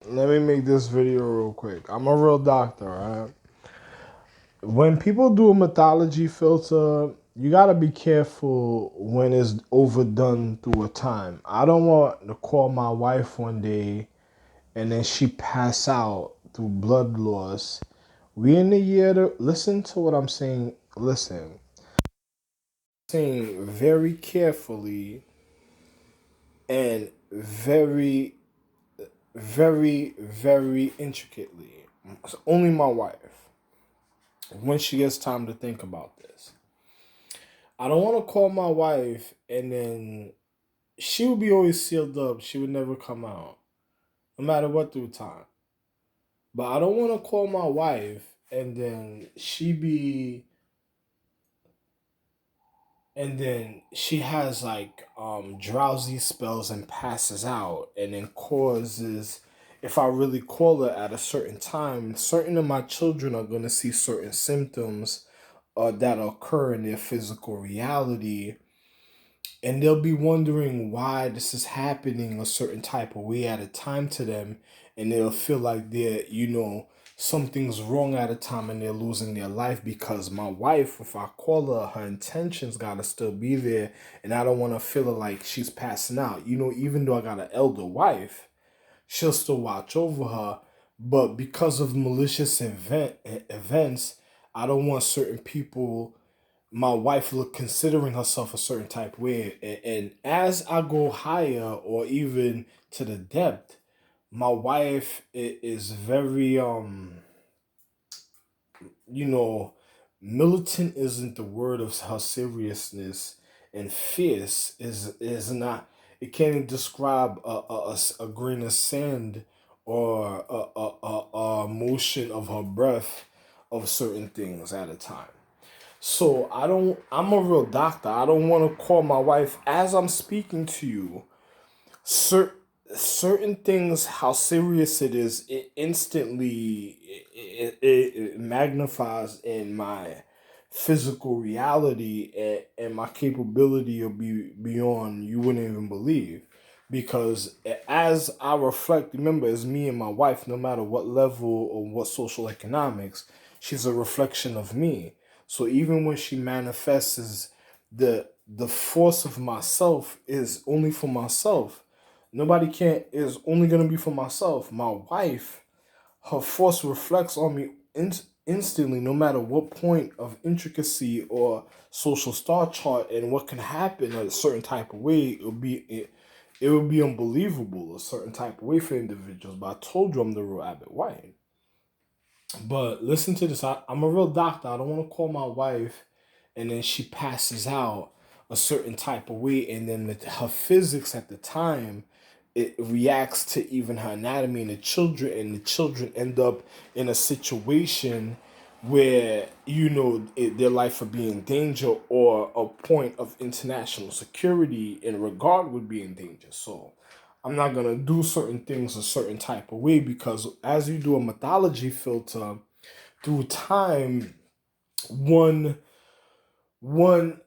Let me make this video real quick. I'm a real doctor, right? When people do a mythology filter, you gotta be careful when it's overdone through a time. I don't want to call my wife one day and then she pass out through blood loss. We in the year to listen to what I'm saying. Listen, saying very carefully and very intricately. It's only my wife, when she gets time to think about this. I don't want to call my wife and then she would be always sealed up. She would never come out, no matter what through time. But I don't want to call my wife and then she has like drowsy spells and passes out and then causes, if I really call her at a certain time, certain of my children are going to see certain symptoms that occur in their physical reality, and they'll be wondering why this is happening a certain type of way at a time to them, and they'll feel like something's wrong at a time and they're losing their life because my wife, if I call her intentions gotta still be there, and I don't want to feel like she's passing out. Even though I got an elder wife, she'll still watch over her, but because of malicious events, I don't want certain people, my wife, look considering herself a certain type of way. And as I go higher or even to the depth, my wife is very you know militant isn't the word of her seriousness, and fierce is not, it can't describe a grain of sand or a motion of her breath of certain things at a time. So I'm a real doctor. I don't want to call my wife as I'm speaking to you. Cer- Certain things, how serious it is, it instantly it magnifies in my physical reality, and my capability will be beyond you wouldn't even believe. Because as I reflect, remember, it's me and my wife, no matter what level or what social economics, she's a reflection of me. So even when she manifests as the force of myself is only for myself. Nobody can is only gonna be for myself. My wife, her force reflects on me instantly, no matter what point of intricacy or social star chart and what can happen a certain type of way. It would be unbelievable a certain type of way for individuals. But I told you I'm the real Abbott White. But listen to this. I'm a real doctor. I don't want to call my wife and then she passes out a certain type of way, and then her physics at the time, it reacts to even her anatomy, and the children end up in a situation where their life would be in danger, or a point of international security in regard would be in danger. So I'm not gonna do certain things a certain type of way, because as you do a mythology filter through time, one one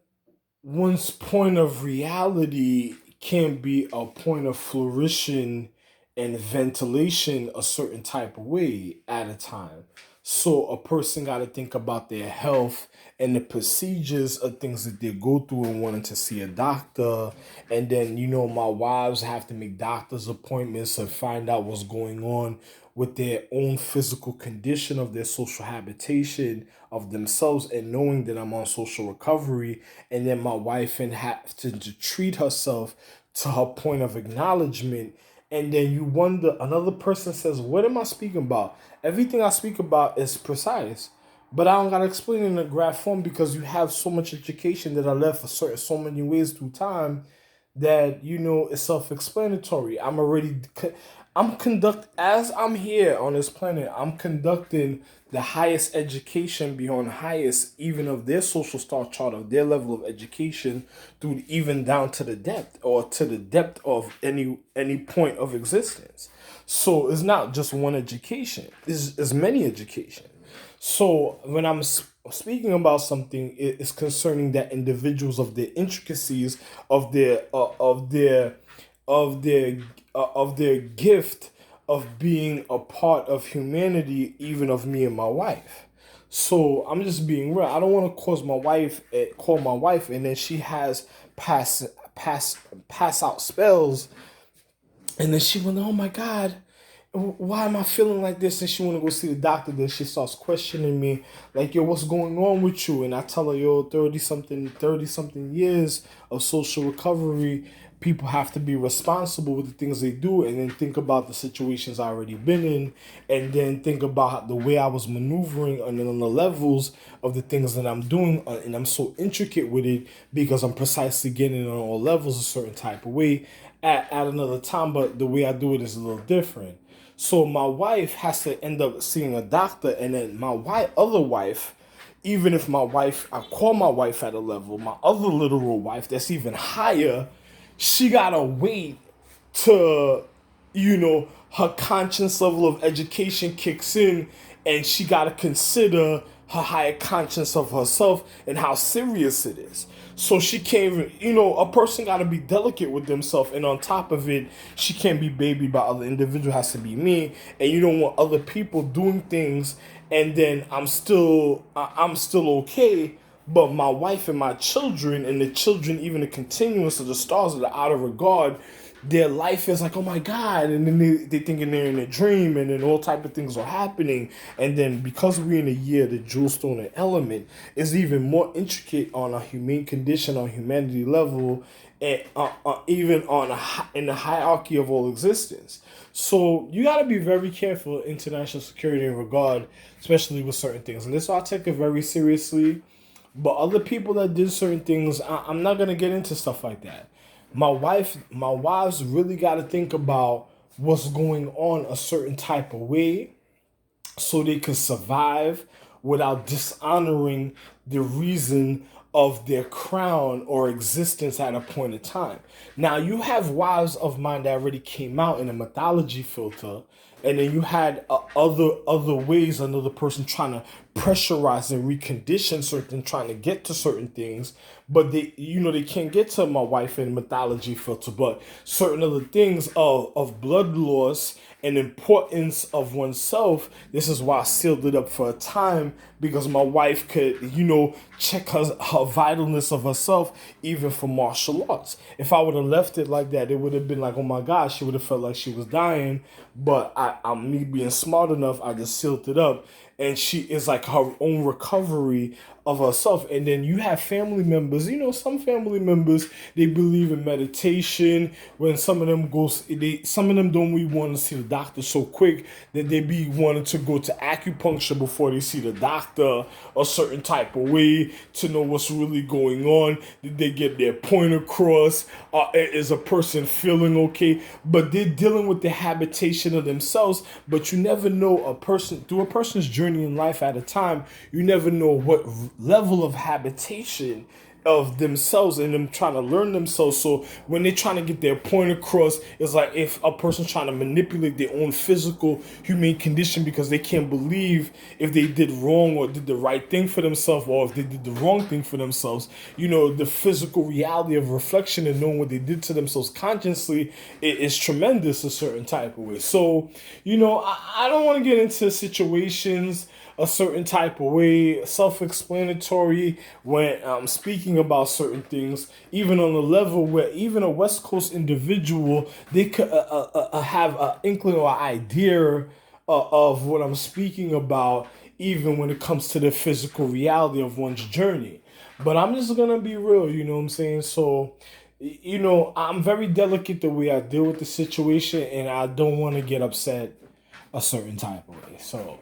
one's point of reality can be a point of flourishing and ventilation a certain type of way at a time. So a person got to think about their health and the procedures of things that they go through and wanting to see a doctor. And then, my wives have to make doctor's appointments and find out what's going on with their own physical condition of their social habitation of themselves, and knowing that I'm on social recovery, and then my wife and have to treat herself to her point of acknowledgement. And then you wonder, another person says, what am I speaking about? Everything I speak about is precise, but I don't gotta explain it in a graph form, because you have so much education that I left for so many ways through time that it's self-explanatory. I'm conduct as I'm here on this planet. I'm conducting the highest education beyond highest, even of their social star chart of their level of education, through even down to the depth, or to the depth of any point of existence. So it's not just one education. It's many education. So when I'm speaking about something, it is concerning that individuals of their intricacies of their of their gift of being a part of humanity, even of me and my wife. So I'm just being real. I don't want to call my wife, and then she has pass pass pass out spells, and then she went, "Oh my God, why am I feeling like this?" And she want to go see the doctor. Then she starts questioning me, like, "Yo, what's going on with you?" And I tell her, "Yo, 30 something years of social recovery. People have to be responsible with the things they do, and then think about the situations I already been in, and then think about the way I was maneuvering on the levels of the things that I'm doing, and I'm so intricate with it because I'm precisely getting it on all levels a certain type of way at another time, but the way I do it is a little different." So my wife has to end up seeing a doctor, and then other wife, even if I call my wife at a level, my other literal wife that's even higher, she gotta wait to, her conscience level of education kicks in, and she got to consider her higher conscience of herself and how serious it is. So she can't even, a person got to be delicate with themselves, and on top of it, she can't be babied by other individual. Has to be me, and you don't want other people doing things, and then I'm still okay. But my wife and my children, and the children, even the continuance of the stars that are out of regard, their life is like, "Oh my God," and then they thinking they're in a dream, and then all type of things are happening. And then because we're in a year, the jewel stone and element is even more intricate on a humane condition, on humanity level, and even in the hierarchy of all existence. So you got to be very careful international security in regard, especially with certain things. And this I take it very seriously. But other people that did certain things, I'm not gonna get into stuff like that. My wives really got to think about what's going on a certain type of way, so they can survive without dishonoring the reason of their crown or existence at a point in time. Now, you have wives of mine that already came out in a mythology filter, and then you had other ways, another person trying to pressurize and recondition certain, trying to get to certain things, but they can't get to my wife in mythology filter, but certain other things of blood loss and importance of oneself. This is why I sealed it up for a time, because my wife could, check her vitalness of herself, even for martial arts. If I would have left it like that, it would have been like, oh my gosh, she would have felt like she was dying. But I'm me being smart enough, I just sealed it up. And she is like her own recovery of herself. And then you have family members, some family members, they believe in meditation. When some of them don't really want to see the doctor so quick that they be wanting to go to acupuncture before they see the doctor a certain type of way to know what's really going on. Did they get their point across? Is a person feeling okay? But they're dealing with the habitation of themselves. But you never know through a person's journey in life at a time, you never know what level of habitation of themselves and them trying to learn themselves. So when they're trying to get their point across, it's like if a person trying to manipulate their own physical human condition because they can't believe if they did wrong or did the right thing for themselves, or if they did the wrong thing for themselves. The physical reality of reflection and knowing what they did to themselves consciously is tremendous a certain type of way. So I don't want to get into situations a certain type of way, self-explanatory when I'm speaking about certain things, even on the level where even a West Coast individual, they could have an inkling or idea of what I'm speaking about, even when it comes to the physical reality of one's journey. But I'm just gonna be real, you know what I'm saying? So, I'm very delicate the way I deal with the situation, and I don't want to get upset a certain type of way. So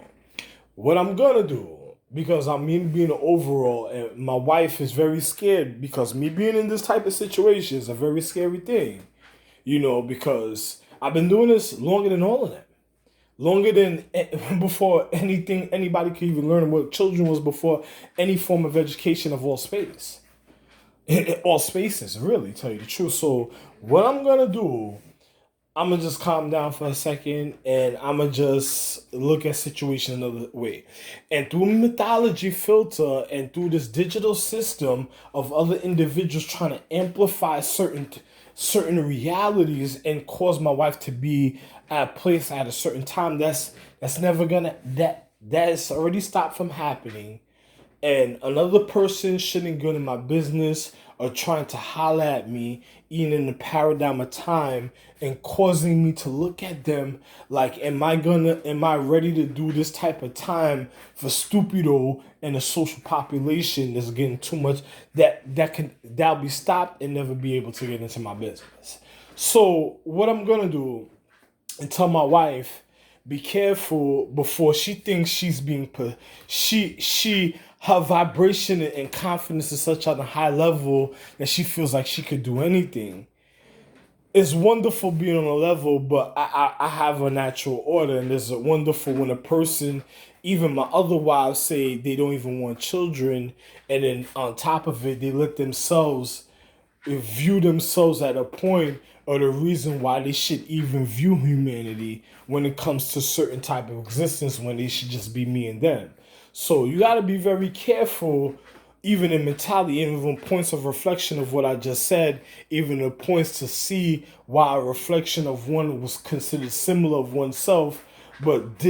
what I'm gonna do, because I'm me being overall, and my wife is very scared because me being in this type of situation is a very scary thing, because I've been doing this longer than all of them, longer than before anybody could even learn what children was, before any form of education of all space, in all spaces, really, tell you the truth. So what I'm gonna do, I'm gonna just calm down for a second, and I'm gonna just look at situation another way. And through mythology filter and through this digital system of other individuals trying to amplify certain certain realities and cause my wife to be at a place at a certain time. That's never gonna that's already stopped from happening, and another person shouldn't go into my business or trying to holler at me, even in the paradigm of time, and causing me to look at them like, am I ready to do this type of time for stupido and a social population that's getting too much, that'll be stopped and never be able to get into my business. So what I'm gonna do and tell my wife, be careful before she thinks she's being put. She her vibration and confidence is such on a high level that she feels like she could do anything. It's wonderful being on a level, but I have a natural order, and there's a wonderful when a person, even my other wives, say they don't even want children, and then on top of it, they let themselves view themselves at a point or the reason why they should even view humanity when it comes to certain type of existence when they should just be me and them. So you got to be very careful, even in mentality, even points of reflection of what I just said, even the points to see why a reflection of one was considered similar of oneself, but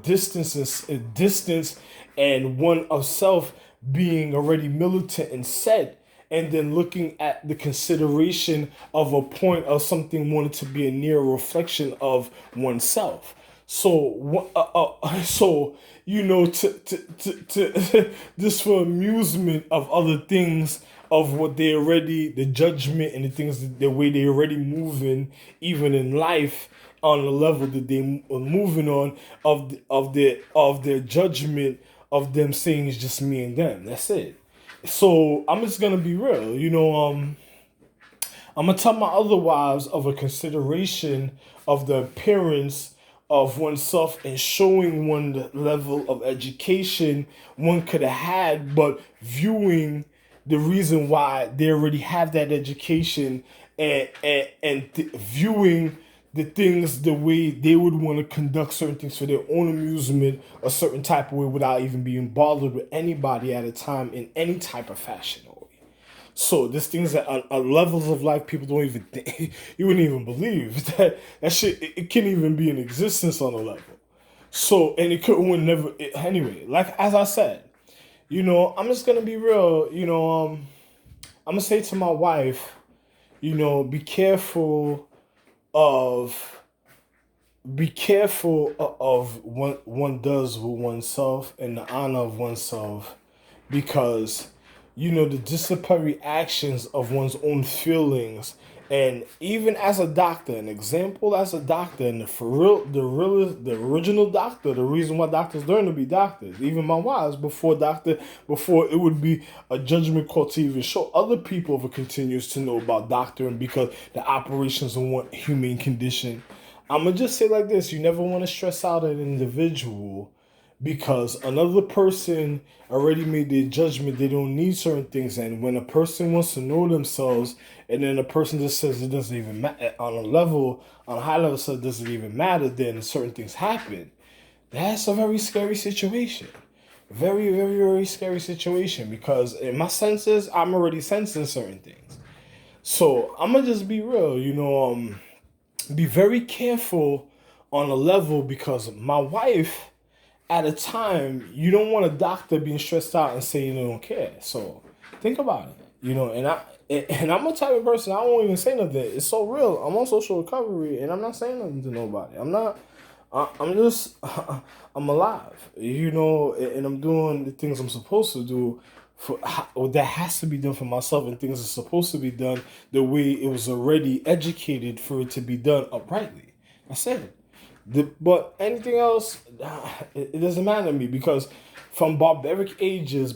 distance and one of self being already militant and set, and then looking at the consideration of a point of something wanted to be a near reflection of oneself. So to just for amusement of other things of what they already, the judgment and the things, the way they already moving, even in life, on the level that they are moving on, of their judgment of them saying it's just me and them. That's it. So I'm just gonna be real, I'm gonna tell my other wives of a consideration of the appearance of oneself and showing one the level of education one could have had, but viewing the reason why they already have that education, and viewing the things the way they would want to conduct certain things for their own amusement a certain type of way without even being bothered with anybody at a time in any type of fashion or way. So there's things that are levels of life people don't even think, you wouldn't even believe that shit, it can't even be in existence on a level. So, and it could would never anyway. Like as I said, I'm just gonna be real. I'm gonna say to my wife, be careful of of what one does with oneself and the honor of oneself, because the disciplinary actions of one's own feelings. And even as a doctor, an example as a doctor, and the original doctor, the reason why doctors learn to be doctors, even my wives before it would be a judgment call to even show other people if it continues to know about doctoring, because the operations of one human condition. I'm gonna just say like this: you never want to stress out an individual because another person already made their judgment. They don't need certain things, and when a person wants to know themselves, and then a person just says it doesn't even matter on a high level, says it doesn't even matter, then certain things happen. That's a very scary situation. Very, very, very scary situation, because in my senses, I'm already sensing certain things. So I'm gonna just be real, be very careful on a level, because my wife, at a time, you don't want a doctor being stressed out and saying they don't care. So think about it, and I'm a type of person, I won't even say nothing. It's so real. I'm on social recovery and I'm not saying nothing to nobody. I'm just I'm alive, and I'm doing the things I'm supposed to do for that has to be done for myself, and things are supposed to be done the way it was already educated for it to be done uprightly. I said it. But anything else, it doesn't matter to me, because from barbaric ages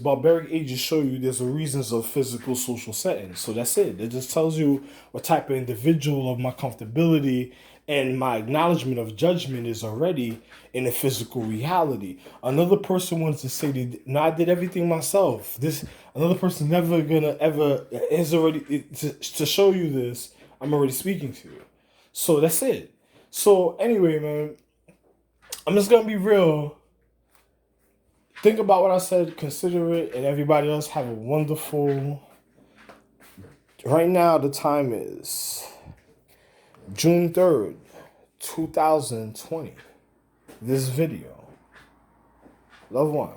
show you there's a reasons of physical social settings. So that's it. It just tells you what type of individual of my comfortability and my acknowledgement of judgment is already in a physical reality. Another person wants to say that, no, I did everything myself. This another person never gonna ever is already to show you this. I'm already speaking to you. So that's it. So anyway, man, I'm just gonna be real. Think about what I said, consider it, and everybody else have a wonderful Right now, the time is June 3rd, 2020. This video. Love one.